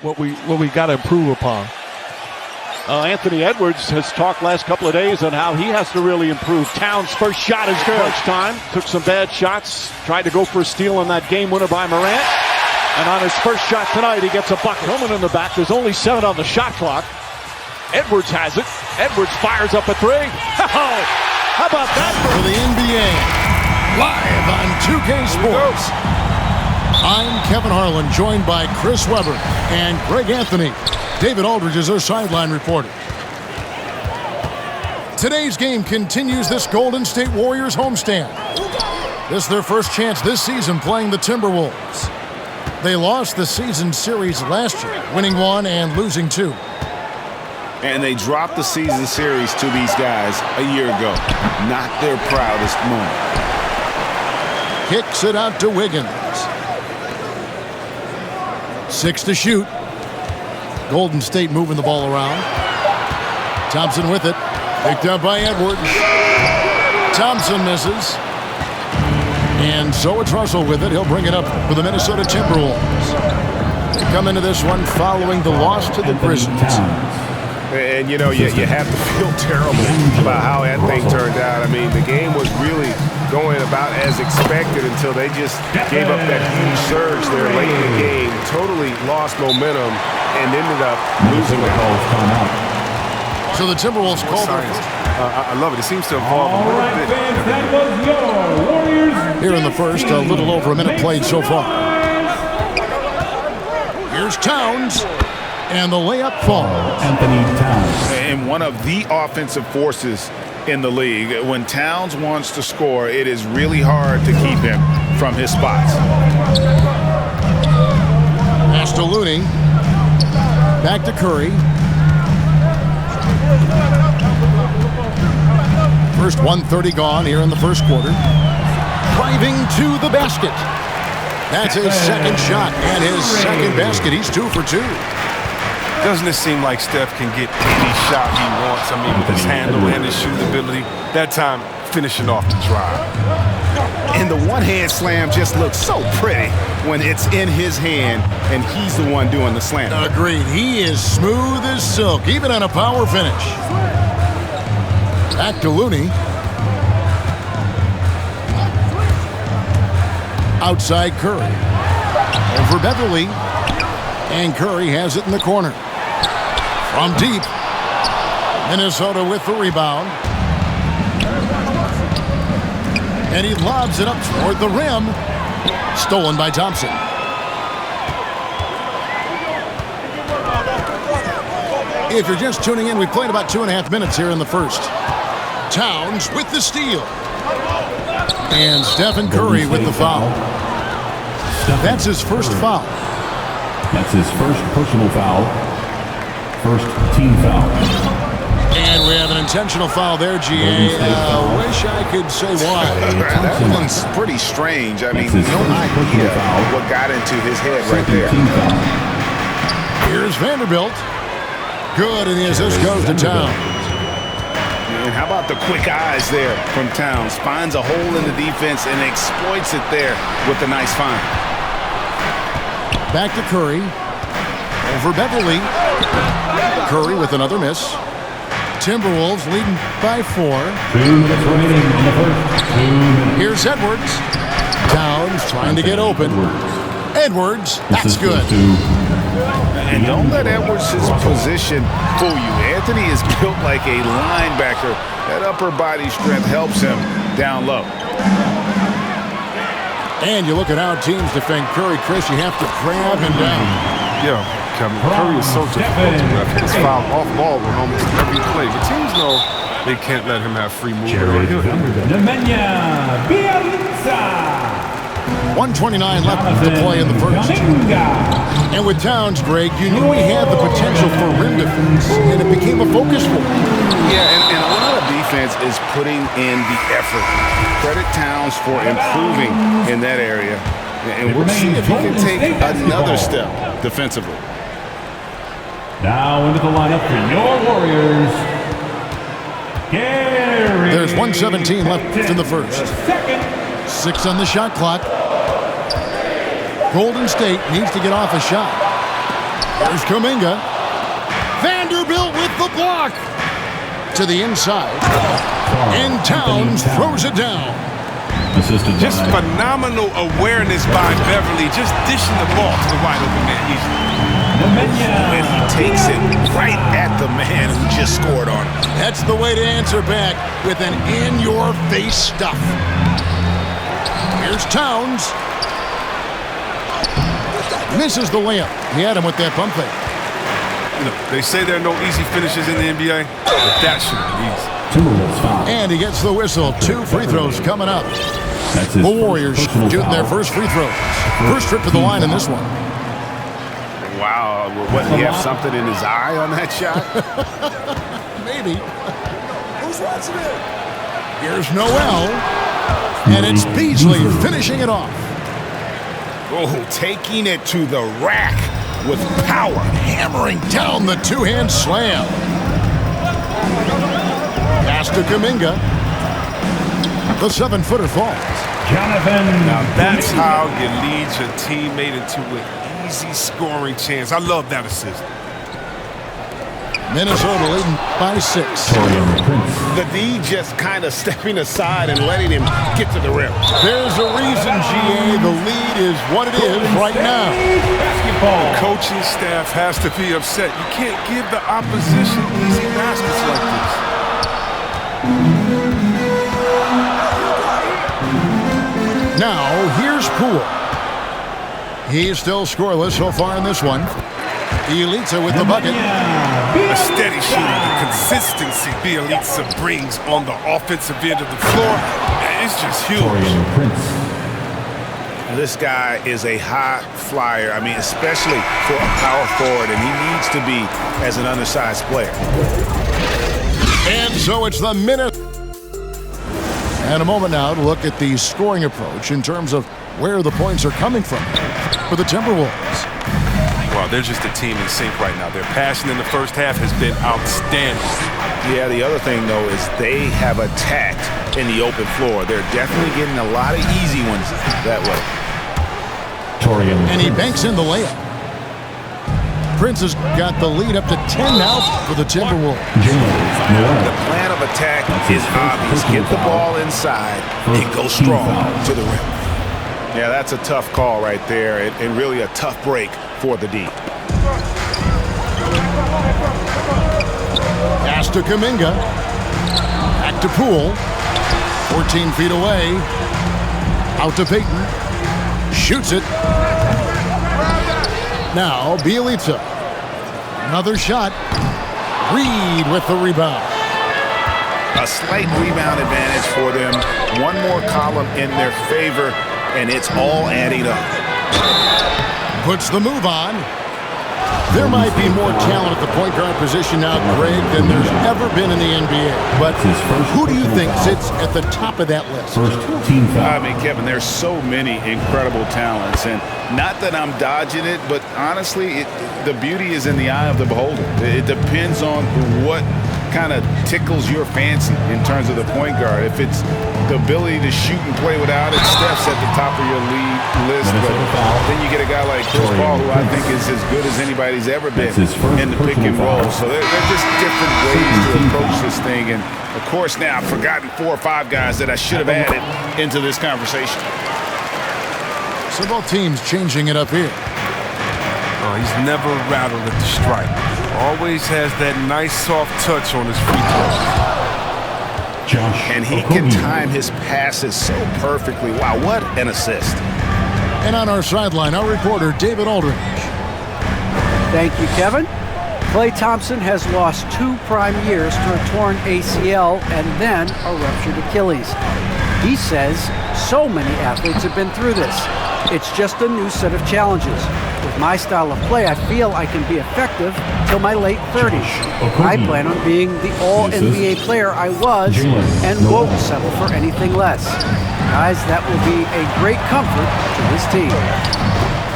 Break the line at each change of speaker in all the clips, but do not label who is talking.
what we got to improve upon.
Anthony Edwards has talked last couple of days on how he has to really improve. Towns' first shot is good. First time, took some bad shots, tried to go for a steal on that game winner by Morant. And on his first shot tonight, he gets a bucket. Hillman in the back. There's only 7 on the shot clock. Edwards has it. Edwards fires up a 3. Oh, how about that?
For the NBA, live on 2K Sports. I'm Kevin Harlan, joined by Chris Webber and Greg Anthony. David Aldridge is our sideline reporter. Today's game continues this Golden State Warriors homestand. This is their first chance this season playing the Timberwolves. They lost the season series last year, winning 1 and losing 2.
And they dropped the season series to these guys a year ago. Not their proudest moment.
Kicks it out to Wiggins. 6 to shoot. Golden State moving the ball around. Thompson with it. Picked up by Edwards. Thompson misses. And so it's Russell with it. He'll bring it up for the Minnesota Timberwolves. They come into this one following the loss to the Grizzlies.
And, you know, you have to feel terrible about how that thing turned out. I mean, the game was really going about as expected until they just gave up that huge surge there late in the game, totally lost momentum, and ended up losing the ball.
So the Timberwolves called it.
I love it. It seems to evolve a little bit.
That was your Warriors.
Here in the first, a little over a minute played so far. Here's Towns. And the layup falls.
Anthony Towns.
And one of the offensive forces in the league. When Towns wants to score, it is really hard to keep him from his spots.
Pass to Looney. Back to Curry. First 1:30 gone here in the first quarter. Driving to the basket. That's his second shot and his second basket. He's 2 for 2.
Doesn't it seem like Steph can get any shot he wants? I mean, with his handle and his shooting ability. That time, finishing off the drive.
And the one-hand slam just looks so pretty when it's in his hand and he's the one doing the slam.
Agreed. He is smooth as silk, even on a power finish. Back to Looney. Outside Curry. Over Beverly. And Curry has it in the corner. From deep. Minnesota with the rebound. And he lobs it up toward the rim. Stolen by Thompson. If you're just tuning in, we played about 2.5 minutes here in the first. Towns with the steal. And Stephen Curry with the foul. That's his first foul.
That's his first personal foul. First team foul.
And we have an intentional foul there, GA. Wish I could say why.
That one's pretty strange. I mean, no idea what got into his head right there.
Here's Vanderbilt. Good, and as this goes to Towns.
And how about the quick eyes there from Towns? Finds a hole in the defense and exploits it there with a nice find.
Back to Curry. Over Beverly. Curry with another miss. Timberwolves leading by 4.
2 minutes remaining in the first. 2 minutes.
Here's Edwards. Towns trying to get open. Edwards, that's good.
And don't let Edwards' position fool you. Anthony is built like a linebacker. That upper body strength helps him down low.
And you look at how teams defend Curry, Chris, you have to grab him down.
Yeah, Kevin, Curry is so difficult to ref. He's fouled off ball on almost every play. But teams know they can't let him have free movement.
1:29 left to play in the first. And with Towns, Greg, you knew he had the potential for rim defense, and it became a focus for him.
Yeah, and a lot of defense is putting in the effort. Credit Towns for improving in that area. And we'll see if he can take another step defensively.
Now into the lineup for your Warriors. Gary.
There's 1:17 left in the first. 6 on the shot clock. Golden State needs to get off a shot. Here's Kuminga. Vanderbilt with the block. To the inside. And Towns throws it down.
Just phenomenal awareness by Beverly, just dishing the ball to the wide open man easily.
And he takes it right at the man who just scored on him.
That's the way to answer back with an in-your-face stuff. Here's Towns. Misses the layup. He had him with that pump fake.
You know, they say there are no easy finishes in the NBA, but that should be easy.
And he gets the whistle. 2 free throws coming up. The Warriors shooting their first free throws. First trip to the line in this one.
Wow, what, he have something in his eye on that shot?
Maybe. Who's watching it? Here's Noel. And it's Beasley finishing it off.
Oh, taking it to the rack with power.
Hammering down the two-hand slam. Pass to Kuminga. The 7-footer falls.
Now that's how you lead your teammate into an easy scoring chance. I love that assist.
Minnesota leading by 6.
The D just kind of stepping aside and letting him get to the rim.
There's a reason, GA, the lead is what it is right now.
The coaching staff has to be upset. You can't give the opposition easy baskets like this.
Now, here's Poole. He's still scoreless so far in this one. Bielitsa with the bucket.
A steady shooter, the consistency Bielitsa brings on the offensive end of the floor, it's just huge.
This guy is a high flyer. I mean, especially for a power forward, and he needs to be as an undersized player.
And so it's the minute. And a moment now to look at the scoring approach in terms of where the points are coming from for the Timberwolves.
Well, they're just a team in sync right now. Their passion in the first half has been outstanding.
Yeah, the other thing, though, is they have attacked in the open floor. They're definitely getting a lot of easy ones that way.
And he banks in the layup. Prince has got the lead up to 10 now for the Timberwolves.
The plan of attack is obvious. Get the ball inside and go strong to the rim. Yeah, that's a tough call right there, and really a tough break for the D.
Pass to Kuminga. Back to Poole. 14 feet away. Out to Payton. Shoots it. Now Bielitsa. Another shot. Reed with the rebound.
A slight rebound advantage for them. One more column in their favor, and it's all adding up.
Puts the move on. There might be more talent at the point guard position now, Greg, than there's ever been in the NBA. But who do you think sits at the top of that list?
I mean, Kevin, there's so many incredible talents, and not that I'm dodging it, but honestly, the beauty is in the eye of the beholder. It depends on what kind of tickles your fancy in terms of the point guard. If it's the ability to shoot and play without it, Steph's at the top of your league list. But then you get a guy like Chris Paul, who I think is as good as anybody's ever been in the pick and roll. So they're just different ways to approach this thing. And of course, now I've forgotten 4 or 5 guys that I should have added into this conversation.
So both teams changing it up here.
Oh, he's never rattled at the strike. Always has that nice soft touch on his free throw.
And he can time his passes so perfectly. Wow, what an assist.
And on our sideline, our reporter, David Aldridge.
Thank you, Kevin. Klay Thompson has lost 2 prime years to a torn ACL and then a ruptured Achilles. He says so many athletes have been through this. It's just a new set of challenges. With my style of play, I feel I can be effective till my late 30s. I plan on being the all-NBA player I was and won't settle for anything less. Guys, that will be a great comfort to this team.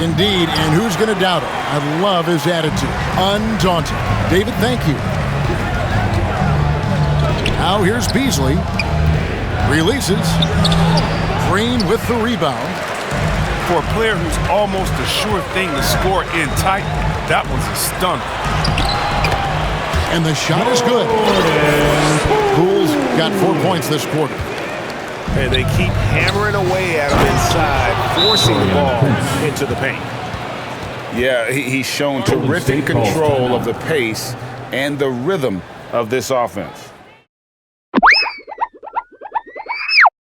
Indeed, and who's going to doubt it? I love his attitude. Undaunted. David, thank you. Now here's Beasley. Releases. Green with the rebound.
For a player who's almost a sure thing to score in tight, That one's a stunner.
And the shot is good. Bulls got 4 points this quarter.
And they keep hammering away at him inside, forcing the ball into the paint.
Yeah, he's shown terrific control of the pace and the rhythm of this offense.